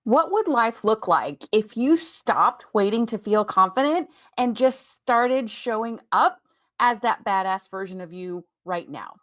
What would life look like if you stopped waiting to feel confident and just started showing up as that badass version of you right now?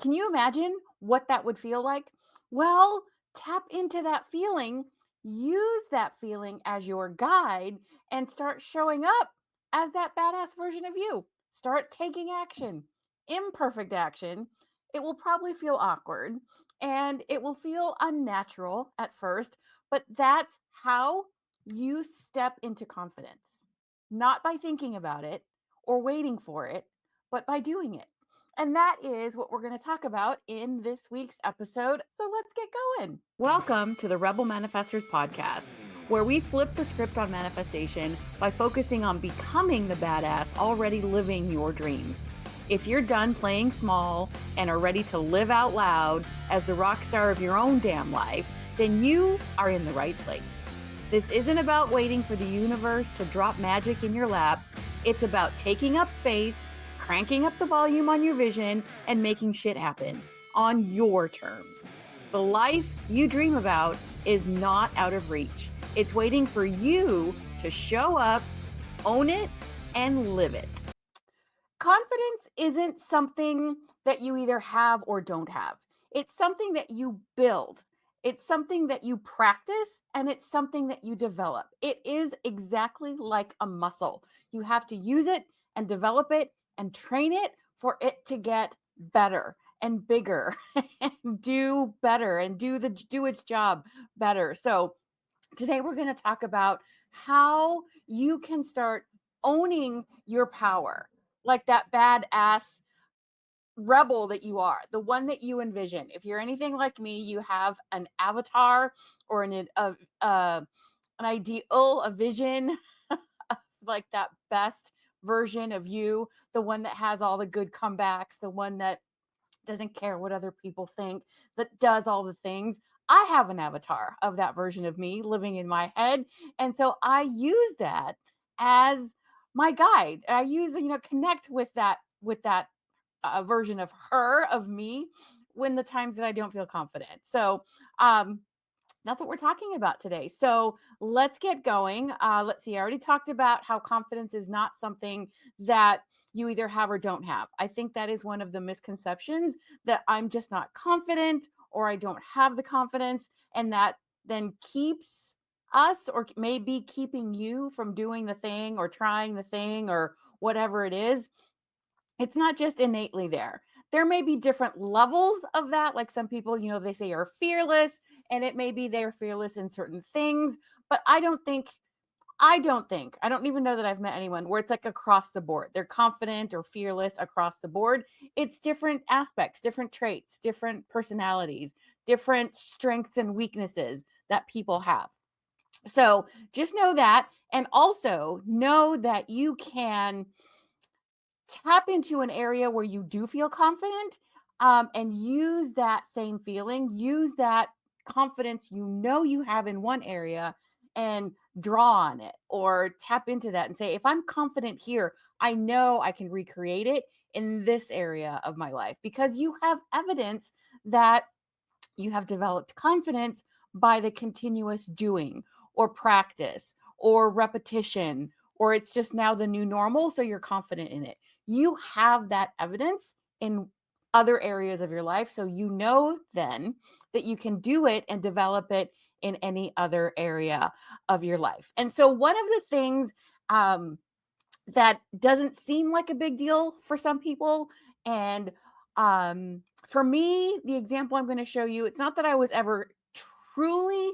Can you imagine what that would feel like? Well, tap into that feeling, use that feeling as your guide, and start showing up as that badass version of you. Start taking action, imperfect action. It will probably feel awkward and it will feel unnatural at first, but that's how you step into confidence. Not by thinking about it or waiting for it, but by doing it. And that is what we're going to talk about in this week's episode. So let's get going. Welcome to the Rebel Manifestors podcast, where we flip the script on manifestation by focusing on becoming the badass already living your dreams. If you're done playing small and are ready to live out loud as the rock star of your own damn life, then you are in the right place. This isn't about waiting for the universe to drop magic in your lap. It's about taking up space, cranking up the volume on your vision, and making shit happen on your terms. The life you dream about is not out of reach. It's waiting for you to show up, own it, and live it. Confidence isn't something that you either have or don't have. It's something that you build. It's something that you practice and it's something that you develop. It is exactly like a muscle. You have to use it and develop it and train it for it to get better and bigger and do better and do its job better. So today we're going to talk about how you can start owning your power, like that badass rebel that you are, the one that you envision. If you're anything like me, you have an avatar or an ideal, a vision, like that best version of you, the one that has all the good comebacks, the one that doesn't care what other people think, that does all the things. I have an avatar of that version of me living in my head. And so I use that as my guide. I use, connect with that version of her, of me, when the times that I don't feel confident. So, that's what we're talking about today. So let's get going. Let's see. I already talked about how confidence is not something that you either have or don't have. I think that is one of the misconceptions, that I'm just not confident or I don't have the confidence. And that then keeps us, or maybe keeping you from doing the thing or trying the thing or whatever it is. It's not just innately there. There may be different levels of that. Like some people, they say are fearless, and it may be they're fearless in certain things. But I don't even know that I've met anyone where it's like across the board. They're confident or fearless across the board. It's different aspects, different traits, different personalities, different strengths and weaknesses that people have. So just know that. And also know that you can tap into an area where you do feel confident, and use that same feeling, use that confidence you have in one area, and draw on it or tap into that and say, if I'm confident here, I know I can recreate it in this area of my life, because you have evidence that you have developed confidence by the continuous doing or practice or repetition, or it's just now the new normal. So you're confident in it. You have that evidence in other areas of your life. So you know then that you can do it and develop it in any other area of your life. And so one of the things that doesn't seem like a big deal for some people, and for me, the example I'm going to show you, it's not that I was ever truly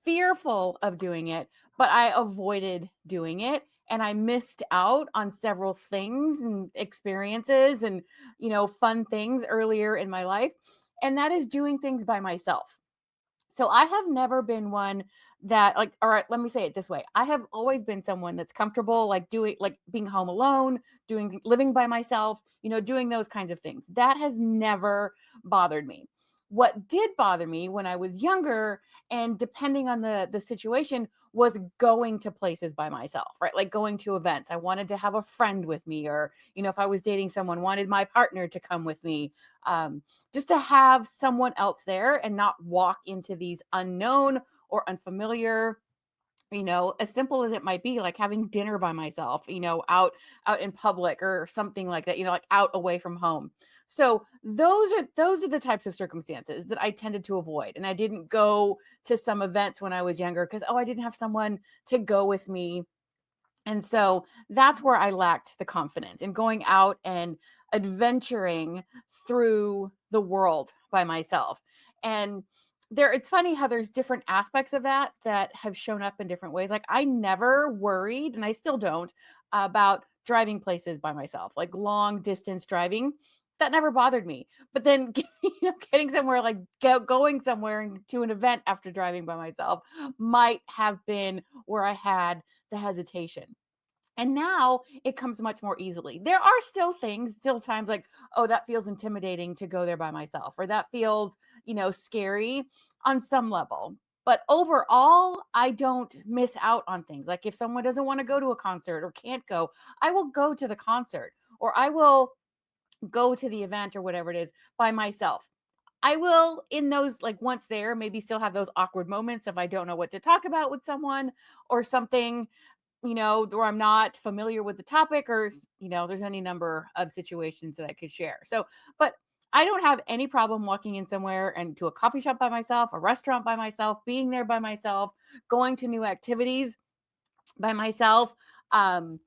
fearful of doing it, but I avoided doing it and I missed out on several things and experiences and, fun things earlier in my life. And that is doing things by myself. So I have never been one that, like, all right, let me say it this way. I have always been someone that's comfortable, like being home alone, living by myself, doing those kinds of things. That has never bothered me. What did bother me when I was younger, and depending on the situation, was going to places by myself, right? Like going to events. I wanted to have a friend with me, or if I was dating someone, wanted my partner to come with me. Just to have someone else there and not walk into these unknown or unfamiliar, as simple as it might be, like having dinner by myself, out in public or something like that, like out away from home. So those are the types of circumstances that I tended to avoid. And I didn't go to some events when I was younger because, I didn't have someone to go with me. And so that's where I lacked the confidence in going out and adventuring through the world by myself. And it's funny how there's different aspects of that have shown up in different ways. Like I never worried, and I still don't, about driving places by myself, like long distance driving. That never bothered me. But then, getting somewhere, like going somewhere to an event after driving by myself might have been where I had the hesitation. And now it comes much more easily. There are still times like, oh, that feels intimidating to go there by myself, or that feels, scary on some level. But overall, I don't miss out on things. Like if someone doesn't want to go to a concert or can't go, I will go to the concert, or I will go to the event or whatever it is by myself. I will, in those, like once there, maybe still have those awkward moments if I don't know what to talk about with someone or something, where I'm not familiar with the topic, or, there's any number of situations that I could share. So, but I don't have any problem walking in somewhere and to a coffee shop by myself, a restaurant by myself, being there by myself, going to new activities by myself. Um,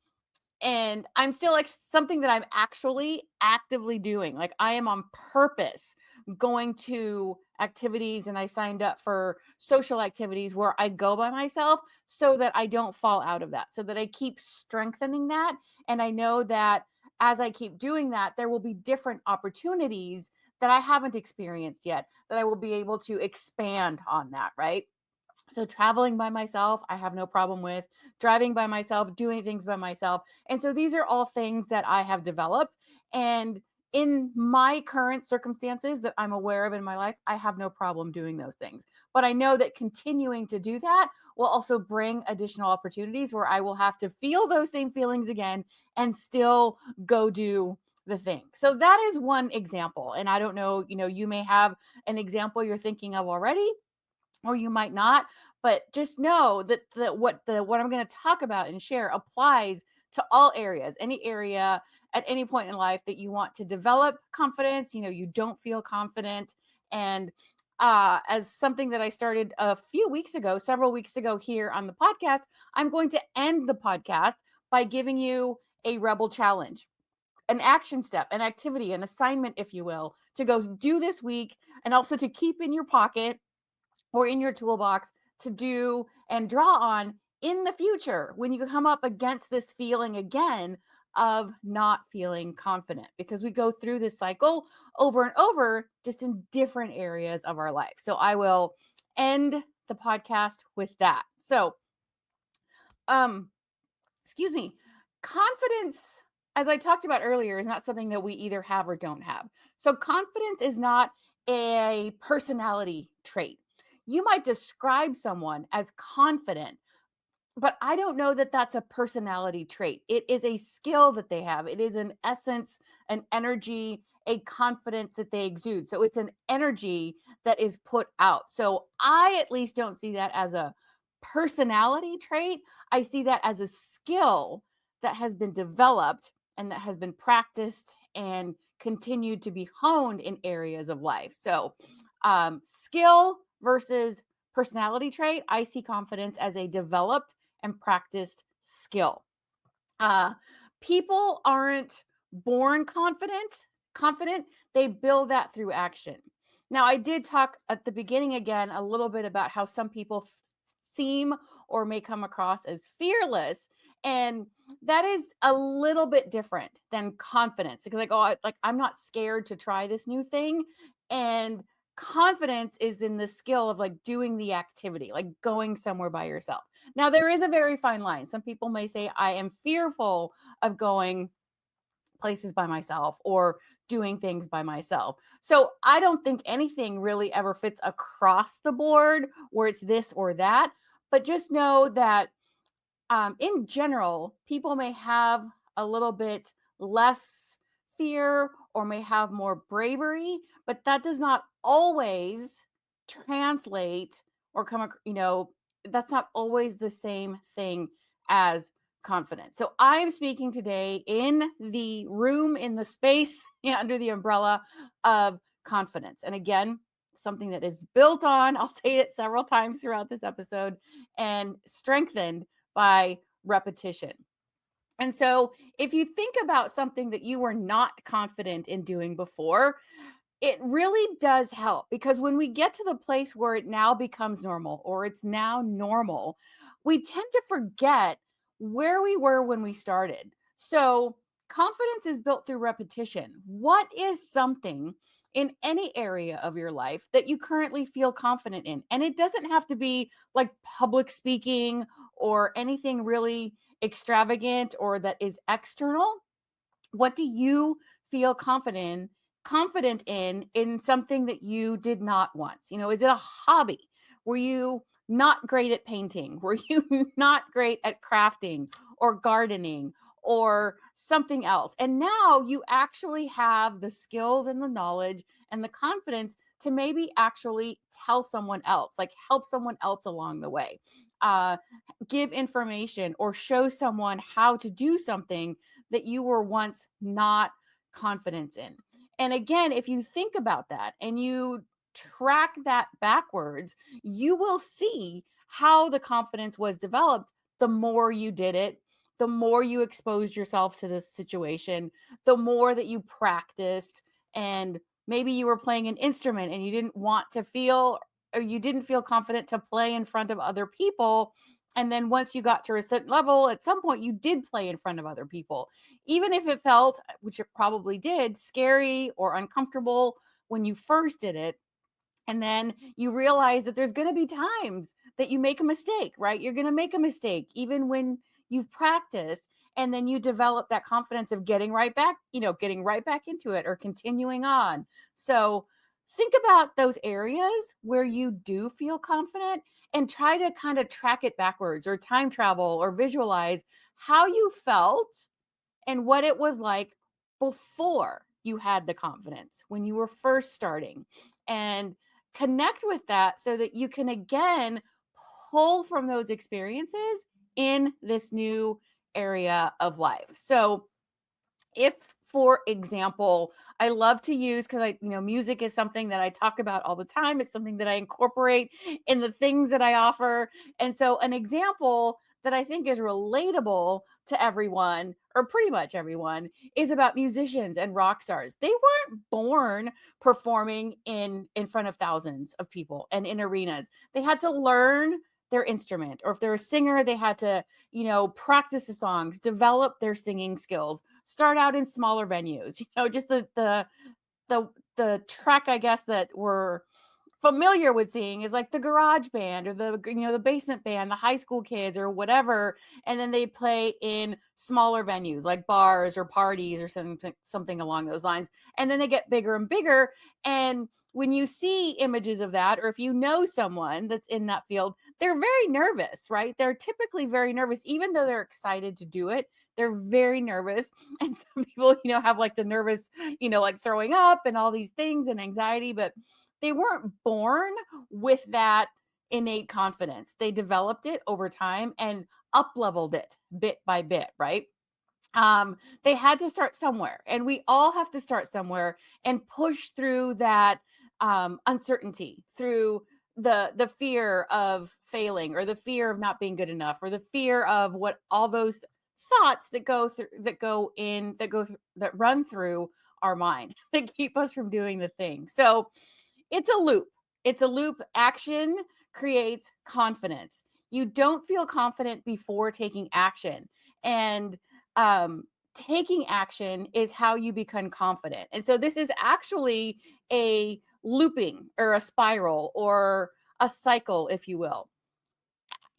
and I'm still like something that I'm actually actively doing. Like I am on purpose going to activities, and I signed up for social activities where I go by myself so that I don't fall out of that, so that I keep strengthening that. And I know that as I keep doing that, there will be different opportunities that I haven't experienced yet that I will be able to expand on that, right? So traveling by myself, I have no problem with. Driving by myself, doing things by myself. And so these are all things that I have developed. And in my current circumstances that I'm aware of in my life, I have no problem doing those things. But I know that continuing to do that will also bring additional opportunities where I will have to feel those same feelings again and still go do the thing. So that is one example. And I don't know, you may have an example you're thinking of already, or you might not, but just know that what I'm going to talk about and share applies to all areas, any area at any point in life that you want to develop confidence, you don't feel confident. And as something that I started a few weeks ago, several weeks ago here on the podcast, I'm going to end the podcast by giving you a rebel challenge, an action step, an activity, an assignment, if you will, to go do this week, and also to keep in your pocket or in your toolbox to do and draw on in the future when you come up against this feeling again of not feeling confident, because we go through this cycle over and over, just in different areas of our life. So I will end the podcast with that. So, um, excuse me, confidence, as I talked about earlier, is not something that we either have or don't have. So confidence is not a personality trait. You might describe someone as confident, but I don't know that that's a personality trait. It is a skill that they have. It is an essence, an energy, a confidence that they exude. So it's an energy that is put out. So I at least don't see that as a personality trait. I see that as a skill that has been developed and that has been practiced and continued to be honed in areas of life. So skill versus personality trait, I see confidence as a developed and practiced skill. Uh, People aren't born confident, they build that through action. Now, I did talk at the beginning again a little bit about how some people seem or may come across as fearless, and that is a little bit different than confidence, because like, I'm not scared to try this new thing. And confidence is in the skill of like doing the activity, like going somewhere by yourself. Now, there is a very fine line. Some people may say, I am fearful of going places by myself or doing things by myself. So I don't think anything really ever fits across the board where it's this or that, but just know that in general, people may have a little bit less fear or may have more bravery, but that does not always translate or that's not always the same thing as confidence. So I am speaking today in the room, in the space, under the umbrella of confidence. And again, something that is built on, I'll say it several times throughout this episode, and strengthened by repetition. And so, if you think about something that you were not confident in doing before, it really does help because when we get to the place where it now becomes normal or it's now normal, we tend to forget where we were when we started. So, confidence is built through repetition. What is something in any area of your life that you currently feel confident in? And it doesn't have to be like public speaking or anything really extravagant or that is external. What do you feel confident in something that you did not once? Is it a hobby? Were you not great at painting? Were you not great at crafting or gardening or something else? And now you actually have the skills and the knowledge and the confidence to maybe actually tell someone else, like help someone else along the way. Uh, Give information or show someone how to do something that you were once not confident in. And again, if you think about that and you track that backwards, you will see how the confidence was developed the more you did it, the more you exposed yourself to this situation, the more that you practiced. And maybe you were playing an instrument and you didn't want to feel or you didn't feel confident to play in front of other people. And then once you got to a certain level, at some point you did play in front of other people, even if it felt, which it probably did, scary or uncomfortable when you first did it. And then you realize that there's going to be times that you make a mistake, right? You're going to make a mistake even when you've practiced. And then you develop that confidence of getting right back into it or continuing on. So think about those areas where you do feel confident and try to kind of track it backwards or time travel or visualize how you felt and what it was like before you had the confidence when you were first starting, and connect with that so that you can again pull from those experiences in this new area of life. So if, for example, I love to use, because music is something that I talk about all the time. It's something that I incorporate in the things that I offer. And so an example that I think is relatable to everyone, or pretty much everyone, is about musicians and rock stars. They weren't born performing in front of thousands of people and in arenas. They had to learn their instrument, or if they're a singer, they had to practice the songs, develop their singing skills, start out in smaller venues, just the track, I guess, that we're familiar with seeing is like the garage band or the basement band, the high school kids or whatever, and then they play in smaller venues like bars or parties or something along those lines, and then they get bigger and bigger. And when you see images of that, or if you know someone that's in that field, they're very nervous, right? They're typically very nervous, even though they're excited to do it. They're very nervous. And some people, have like the nervous, like throwing up and all these things and anxiety, but they weren't born with that innate confidence. They developed it over time and up leveled it bit by bit, right? They had to start somewhere, and we all have to start somewhere and push through that uncertainty, through the fear of failing, or the fear of not being good enough, or the fear of what all those thoughts that that run through our mind that keep us from doing the thing. So it's a loop. It's a loop. Action creates confidence. You don't feel confident before taking action. And taking action is how you become confident. And so this is actually a looping or a spiral or a cycle, if you will.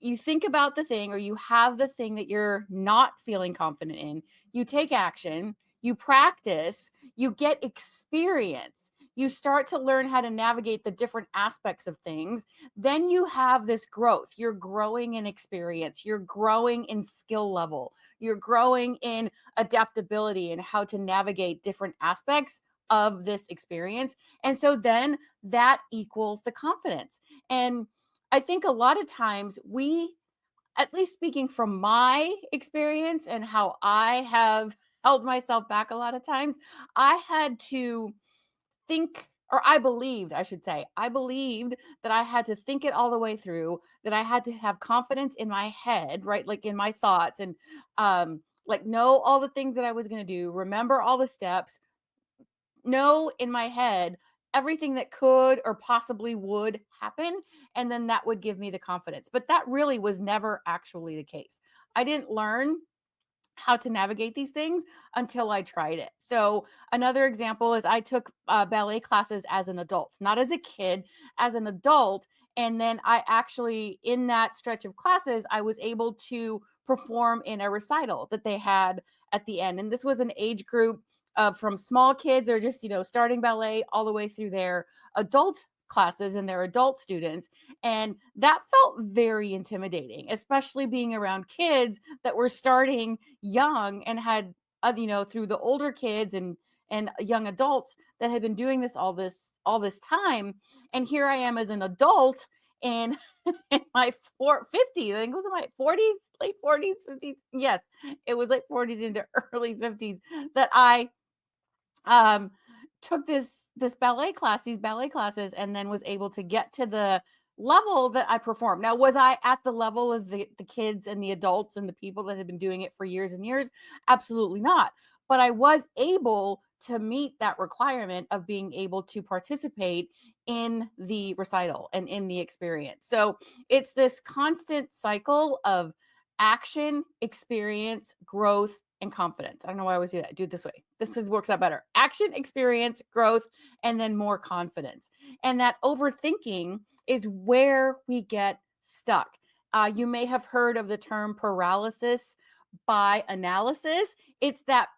You think about the thing, or you have the thing that you're not feeling confident in, you take action, you practice, you get experience, you start to learn how to navigate the different aspects of things, then you have this growth. You're growing in experience, you're growing in skill level, you're growing in adaptability and how to navigate different aspects of this experience. And so then that equals the confidence. And I think a lot of times we, at least speaking from my experience and how I have held myself back a lot of times, I had to think, or I believed, I should say, I believed that I had to think it all the way through, that I had to have confidence in my head, right? Like in my thoughts, and like know all the things that I was going to do, remember all the steps, know in my head everything that could or possibly would happen. And then that would give me the confidence. But that really was never actually the case. I didn't learn how to navigate these things until I tried it. So, another example is I took ballet classes as an adult, not as a kid, as an adult. And then I actually, in that stretch of classes, I was able to perform in a recital that they had at the end. And this was an age group from small kids or just, starting ballet all the way through their adult classes and their adult students. And that felt very intimidating, especially being around kids that were starting young and had through the older kids and young adults that had been doing this all this time. And here I am as an adult in in my 50s. I think it was in my 40s, late 40s, 50s. Yes, it was late 40s into early 50s that I um took this ballet class, these ballet classes, and then was able to get to the level that I performed. Now, was I at the level of the kids and the adults and the people that had been doing it for years and years? Absolutely not. But I was able to meet that requirement of being able to participate in the recital and in the experience. So it's this constant cycle of action, experience, growth, and confidence. I don't know why I always do that. Do it this way. Works out better. Action, experience, growth, and then more confidence. And that overthinking is where we get stuck. You may have heard of the term paralysis by analysis. It's that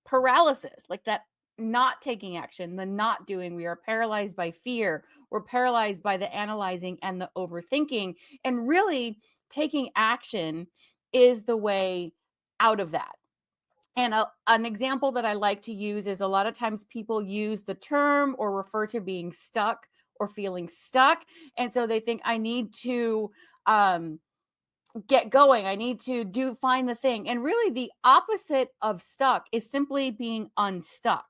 paralysis, like that not taking action, the not doing. We are paralyzed by fear. We're paralyzed by the analyzing and the overthinking. And really, taking action is the way out of that. And an example that I like to use is a lot of times people use the term or refer to being stuck or feeling stuck. And so they think I need to um, get going. I need to find the thing. And really, the opposite of stuck is simply being unstuck.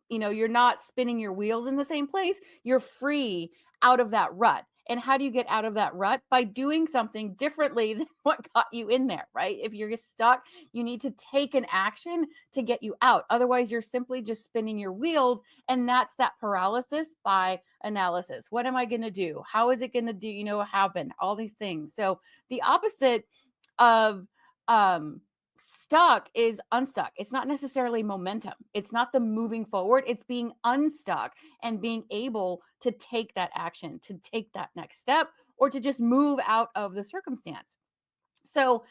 You're not spinning your wheels in the same place. You're free out of that rut. And how do you get out of that rut? By doing something differently than what got you in there, right? If you're stuck, you need to take an action to get you out. Otherwise, you're simply just spinning your wheels. And that's that paralysis by analysis. What am I going to do? How is it going to happen? All these things. So the opposite of stuck is unstuck. It's not necessarily momentum. It's not the moving forward. It's being unstuck and being able to take that action, to take that next step, or to just move out of the circumstance. So,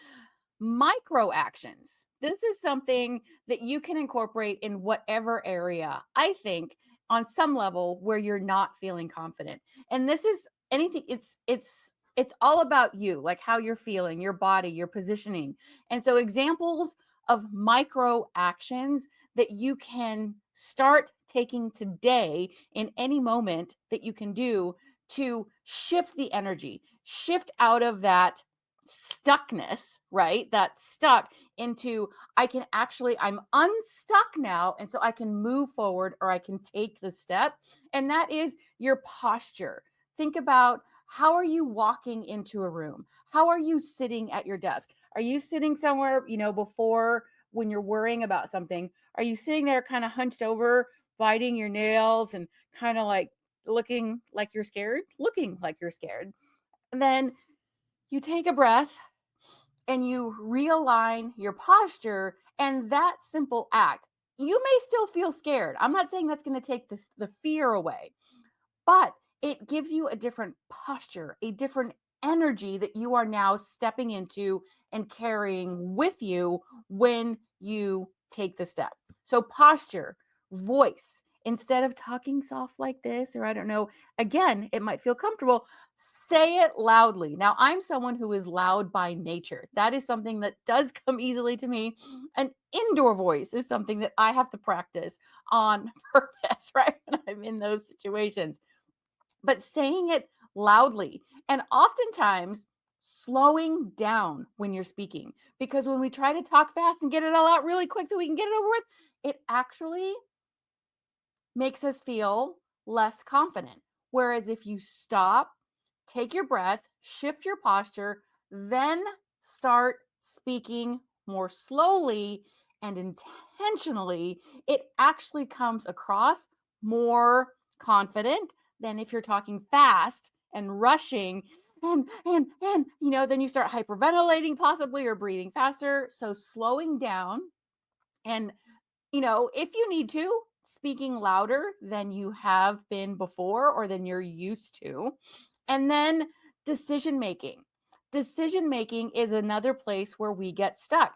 micro actions. This is something that you can incorporate in whatever area, I think, on some level where you're not feeling confident. And this is anything, it's all about you, like how you're feeling, your body, your positioning. And so examples of micro actions that you can start taking today in any moment that you can do to shift the energy, shift out of that stuckness, right? That stuck into I'm unstuck now. And so I can move forward or I can take the step. And that is your posture. Think about, how are you walking into a room? How are you sitting at your desk? Are you sitting somewhere, before, when you're worrying about something? Are you sitting there kind of hunched over, biting your nails and kind of like looking like you're scared? Looking like you're scared. And then you take a breath and you realign your posture, and that simple act, you may still feel scared. I'm not saying that's going to take the fear away, but it gives you a different posture, a different energy that you are now stepping into and carrying with you when you take the step. So posture, voice, instead of talking soft like this, or I don't know, again, it might feel comfortable, say it loudly. Now, I'm someone who is loud by nature. That is something that does come easily to me. An indoor voice is something that I have to practice on purpose, right? When I'm in those situations. But saying it loudly and oftentimes slowing down when you're speaking. Because when we try to talk fast and get it all out really quick so we can get it over with, it actually makes us feel less confident. Whereas if you stop, take your breath, shift your posture, then start speaking more slowly and intentionally, it actually comes across more confident than if you're talking fast and rushing and then you start hyperventilating possibly or breathing faster. So slowing down and if you need to, speaking louder than you have been before or than you're used to. And then decision making. Decision making is another place where we get stuck.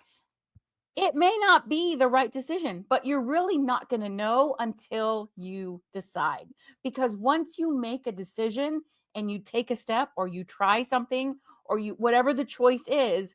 It may not be the right decision, but you're really not going to know until you decide. Because once you make a decision and you take a step or you try something or you whatever the choice is,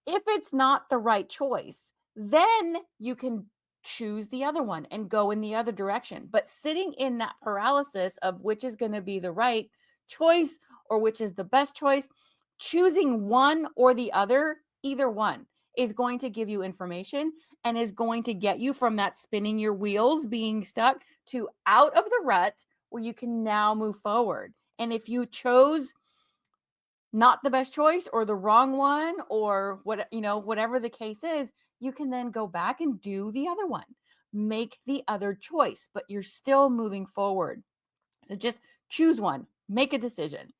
if it's not the right choice, then you can choose the other one and go in the other direction. But sitting in that paralysis of which is going to be the right choice or which is the best choice, choosing one or the other, either one, is going to give you information and is going to get you from that spinning your wheels, being stuck, to out of the rut where you can now move forward. And if you chose not the best choice or the wrong one or whatever the case is, you can then go back and do the other one, make the other choice, but you're still moving forward. So just choose one, make a decision.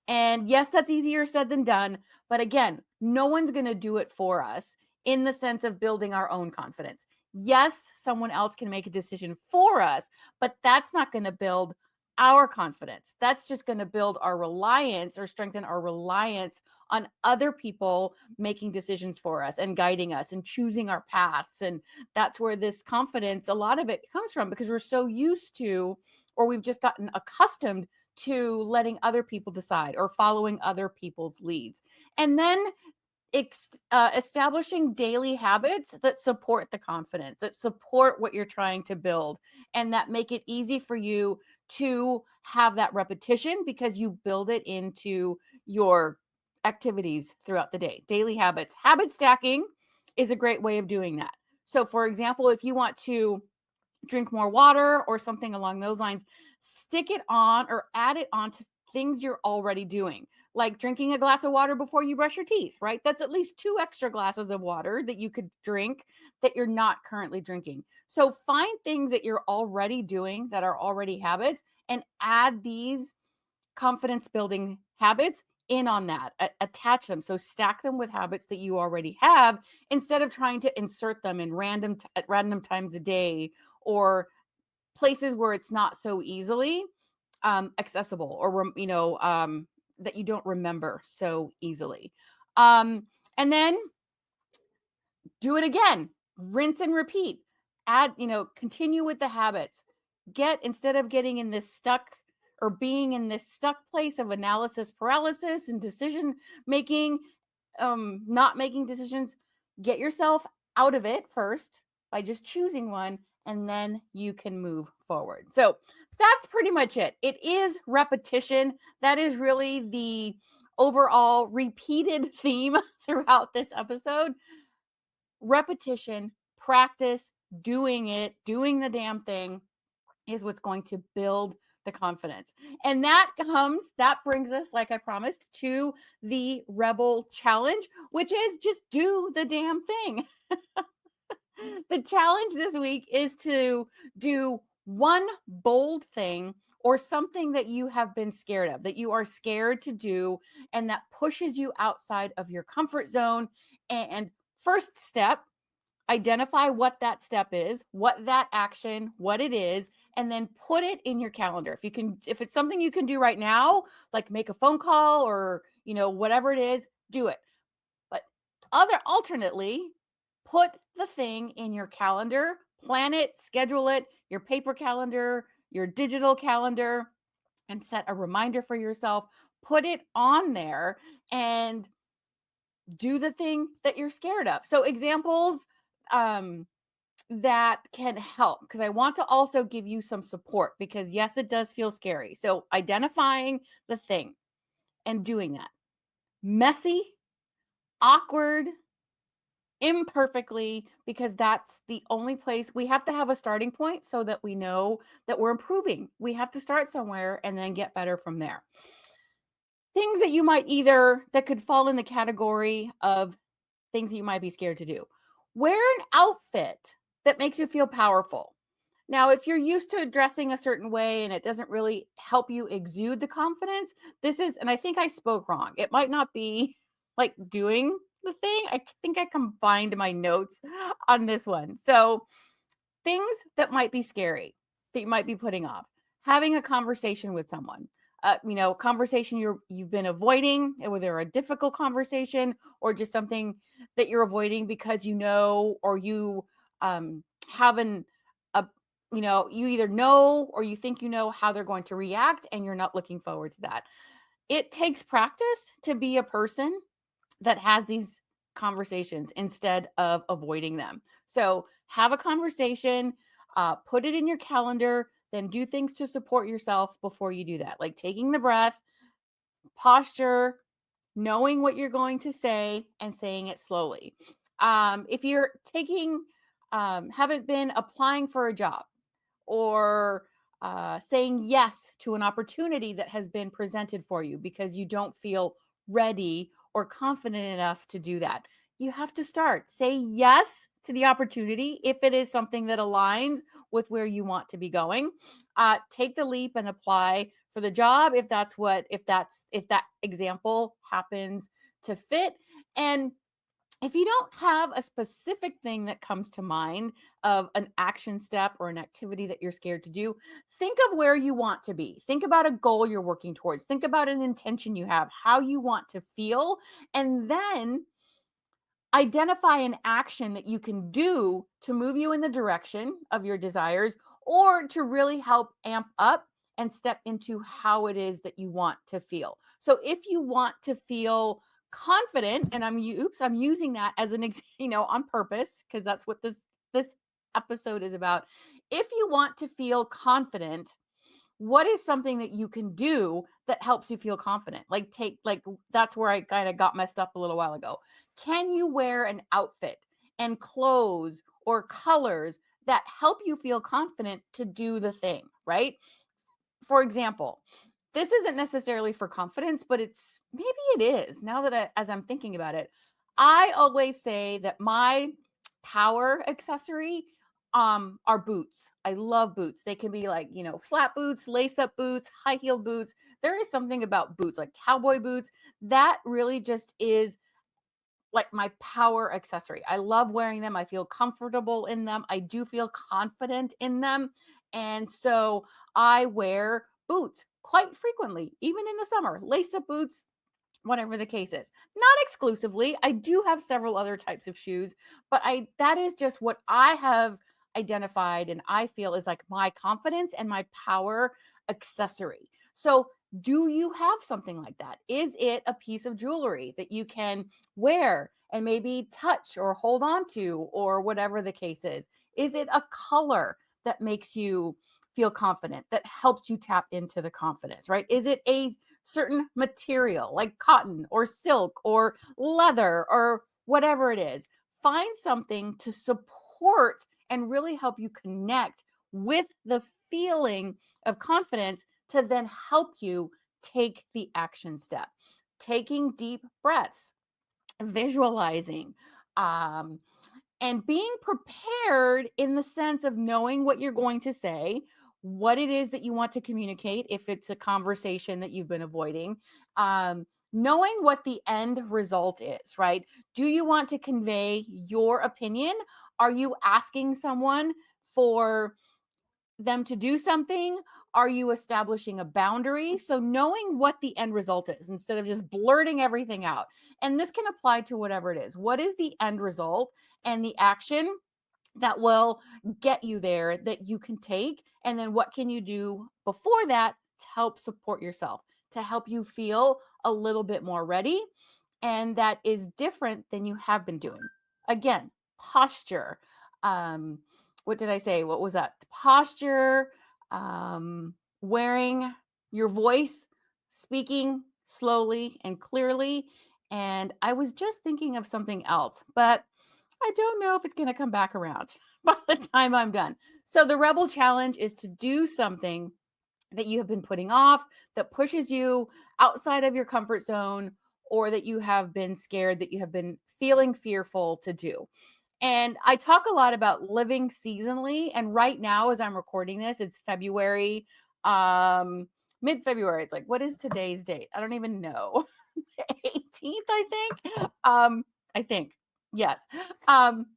And yes, that's easier said than done. But again, no one's going to do it for us in the sense of building our own confidence. Yes, someone else can make a decision for us, but that's not going to build our confidence. That's just going to build our reliance or strengthen our reliance on other people making decisions for us and guiding us and choosing our paths. And that's where this confidence, a lot of it comes from because we're so used to, or we've just gotten accustomed to letting other people decide or following other people's leads. And then establishing daily habits that support the confidence, that support what you're trying to build, and that make it easy for you to have that repetition because you build it into your activities throughout the day. Daily habits. Habit stacking is a great way of doing that. So, for example, if you want to drink more water or something along those lines, stick it on or add it on to things you're already doing, like drinking a glass of water before you brush your teeth, right? That's at least 2 extra glasses of water that you could drink that you're not currently drinking. So find things that you're already doing that are already habits and add these confidence building habits in on that, attach them. So stack them with habits that you already have instead of trying to insert them in at random times a day or places where it's not so easily accessible or that you don't remember so easily. And then do it again, rinse and repeat, add, continue with the habits. Instead of getting in this stuck or being in this stuck place of analysis paralysis and decision making, not making decisions, get yourself out of it first by just choosing one, and then you can move forward. So that's pretty much it. It is repetition. That is really the overall repeated theme throughout this episode. Repetition, practice, doing the damn thing is what's going to build the confidence. And that brings us, like I promised, to the Rebel Challenge, which is just do the damn thing. The challenge this week is to do one bold thing or something that you have been scared of, that you are scared to do, and that pushes you outside of your comfort zone. And first step, identify what that step is, what that action, what it is, and then put it in your calendar. If it's something you can do right now, like make a phone call or, whatever it is, do it. But alternately, Put the thing in your calendar, plan it, schedule it, your paper calendar, your digital calendar, and set a reminder for yourself. Put it on there and do the thing that you're scared of. So, examples um, that can help, because I want to also give you some support, because yes, it does feel scary. So, identifying the thing and doing that messy, awkward, imperfectly, because that's the only place. We have to have a starting point so that we know that we're improving. We have to start somewhere and then get better from there. Things that you might either that could fall in the category of things that you might be scared to do. Wear an outfit that makes you feel powerful. Now, if you're used to dressing a certain way and it doesn't really help you exude the confidence, this is, and I think I spoke wrong. It might not be like doing the thing. I think I combined my notes on this one. So, things that might be scary, that you might be putting off. Having a conversation with someone. Conversation you've been avoiding, whether a difficult conversation or just something that you're avoiding because or you have a you either know or you think you know how they're going to react, and you're not looking forward to that. It takes practice to be a person that has these conversations instead of avoiding them. So have a conversation, put it in your calendar, then do things to support yourself before you do that, like taking the breath, posture, knowing what you're going to say, and saying it slowly. If you're haven't been applying for a job, or saying yes to an opportunity that has been presented for you because you don't feel ready or confident enough to do that. You have to start. Say yes to the opportunity if it is something that aligns with where you want to be going. Take the leap and apply for the job if that example happens to fit. And if you don't have a specific thing that comes to mind of an action step or an activity that you're scared to do, think of where you want to be. Think about a goal you're working towards. Think about an intention you have, how you want to feel, and then identify an action that you can do to move you in the direction of your desires, or to really help amp up and step into how it is that you want to feel. So if you want to feel confident, and I'm using that as an on purpose, because that's what this episode is about. If you want to feel confident, what is something that you can do that helps you feel confident? That's where I kind of got messed up a little while ago. Can you wear an outfit and clothes or colors that help you feel confident to do the thing, right? For example, this isn't necessarily for confidence, but maybe it is. Now that as I'm thinking about it, I always say that my power accessory are boots. I love boots. They can be like, flat boots, lace up boots, high heel boots. There is something about boots, like cowboy boots, that really just is like my power accessory. I love wearing them. I feel comfortable in them. I do feel confident in them. And so I wear boots quite frequently, even in the summer, lace up boots, whatever the case is. Not exclusively. I do have several other types of shoes, but that is just what I have identified and I feel is like my confidence and my power accessory. So, do you have something like that? Is it a piece of jewelry that you can wear and maybe touch or hold on to, or whatever the case is? Is it a color that makes you feel confident, that helps you tap into the confidence, right? Is it a certain material like cotton or silk or leather or whatever it is? Find something to support and really help you connect with the feeling of confidence to then help you take the action step. Taking deep breaths, visualizing, um, and being prepared in the sense of knowing what you're going to say, what it is that you want to communicate, if it's a conversation that you've been avoiding, knowing what the end result is, right? Do you want to convey your opinion? Are you asking someone for them to do something? Are you establishing a boundary? So knowing what the end result is instead of just blurting everything out. And this can apply to whatever it is. What is the end result and the action that will get you there that you can take? And then what can you do before that to help support yourself, to help you feel a little bit more ready? And that is different than you have been doing. Again, posture. Um, what did I say? What was that? Posture, wearing your voice, speaking slowly and clearly. And I was just thinking of something else, but I don't know if it's going to come back around by the time I'm done. So, the Rebel Challenge is to do something that you have been putting off, that pushes you outside of your comfort zone, or that you have been scared, that you have been feeling fearful to do. And I talk a lot about living seasonally. And right now, as I'm recording this, it's February, mid-February. It's like, what is today's date? I don't even know. 18th, I think. I think. Yes. Um,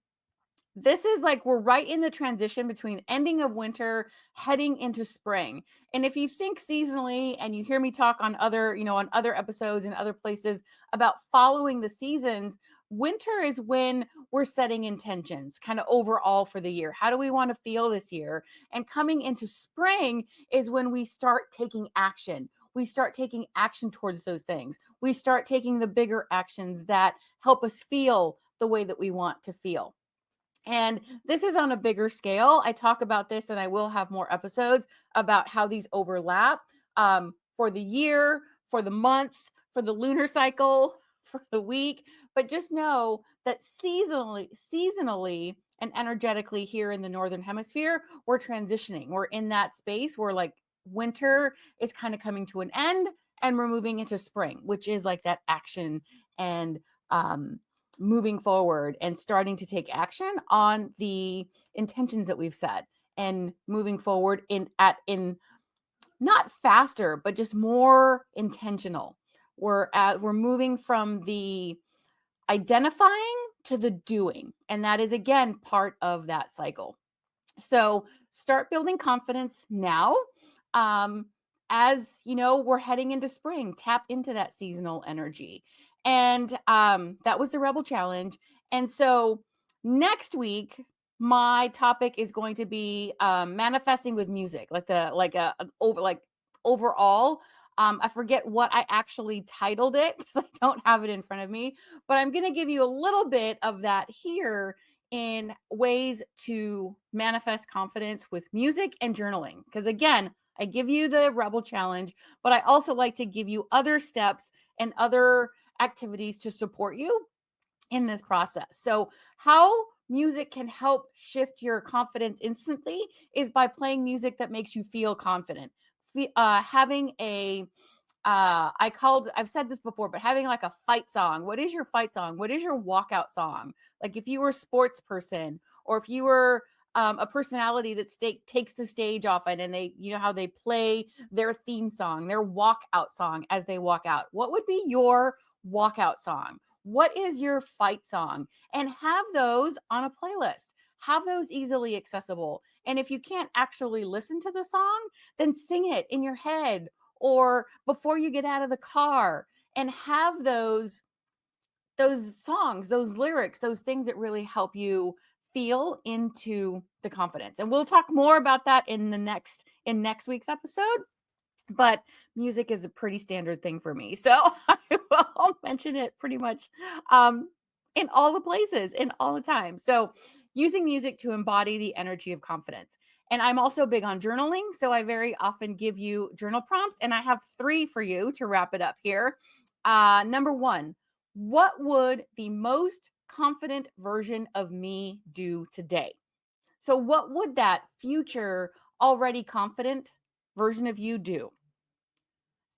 this is like we're right in the transition between ending of winter, heading into spring. And if you think seasonally and you hear me talk on other, on other episodes and other places about following the seasons, winter is when we're setting intentions kind of overall for the year. How do we want to feel this year? And coming into spring is when we start taking action. We start taking action towards those things. We start taking the bigger actions that help us feel the way that we want to feel. And this is on a bigger scale. I talk about this, and I will have more episodes about how these overlap, for the year, for the month, for the lunar cycle, for the week. But just know that seasonally and energetically here in the Northern Hemisphere, we're transitioning. We're in that space where like winter is kind of coming to an end and we're moving into spring, which is like that action and moving forward and starting to take action on the intentions that we've set and moving forward in not faster but just more intentional. We're moving from the identifying to the doing, and that is again part of that cycle. So start building confidence now. Um, as you know, we're heading into spring, tap into that seasonal energy. And that was the Rebel Challenge. And so next week, my topic is going to be manifesting with music, like overall. I forget what I actually titled it because I don't have it in front of me, but I'm going to give you a little bit of that here in ways to manifest confidence with music and journaling. Because again, I give you the Rebel Challenge, but I also like to give you other steps and other activities to support you in this process. So, how music can help shift your confidence instantly is by playing music that makes you feel confident. Having a I've said this before, but having like a fight song. What is your fight song? What is your walkout song? Like if you were a sports person or if you were a personality that takes the stage often and they, how they play their theme song, their walkout song as they walk out. What would be your walkout song? What is your fight song? And have those on a playlist. Have those easily accessible. And if you can't actually listen to the song, then sing it in your head or before you get out of the car, and have those songs, those lyrics, those things that really help you feel into the confidence. And we'll talk more about that in next week's episode. But music is a pretty standard thing for me. So I will mention it pretty much in all the places, in all the time. So using music to embody the energy of confidence. And I'm also big on journaling. So I very often give you journal prompts, and I have 3 for you to wrap it up here. Number 1, what would the most confident version of me do today? So, what would that future, already confident version of you do?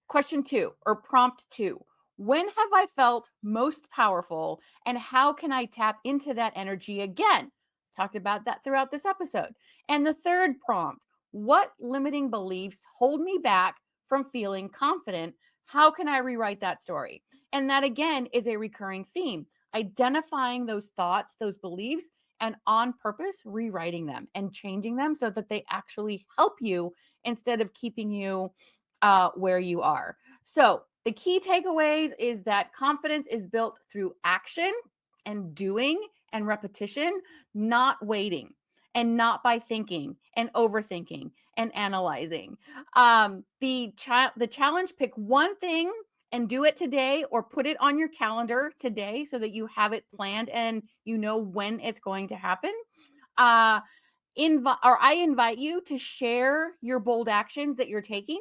Question 2 or prompt 2. When have I felt most powerful and how can I tap into that energy again? Talked about that throughout this episode. And the third prompt, what limiting beliefs hold me back from feeling confident? How can I rewrite that story? And that again is a recurring theme. Identifying those thoughts, those beliefs and on purpose rewriting them and changing them so that they actually help you instead of keeping you where you are. So, the key takeaways is that confidence is built through action and doing and repetition, not waiting and not by thinking and overthinking and analyzing. The challenge, pick one thing and do it today or put it on your calendar today so that you have it planned and you know when it's going to happen. Uh, I invite you to share your bold actions that you're taking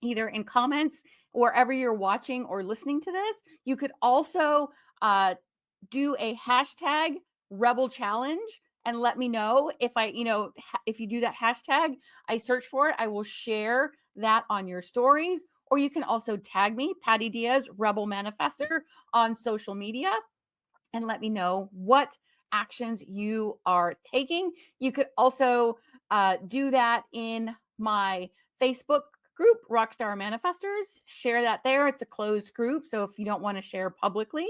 either in comments wherever you're watching or listening to this. You could also do a hashtag rebel challenge and let me know if if you do that hashtag, I search for it, I will share that on your stories. Or you can also tag me, Patty Diaz, Rebel Manifestor, on social media and let me know what actions you are taking. You could also do that in my Facebook group, Rockstar Manifestors. Share that there. It's a closed group, so if you don't want to share publicly.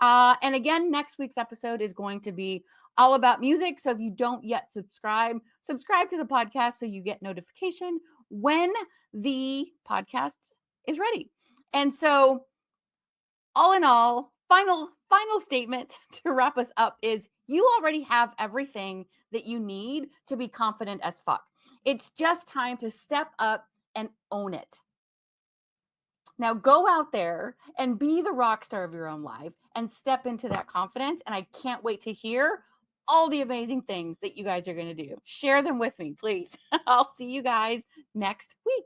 And again, next week's episode is going to be all about music. So if you don't yet subscribe to the podcast so you get notification when the podcast is ready. And so all in all, final statement to wrap us up is you already have everything that you need to be confident as fuck. It's just time to step up and own it. Now go out there and be the rock star of your own life and step into that confidence. And I can't wait to hear all the amazing things that you guys are going to do. Share them with me, please. I'll see you guys next week.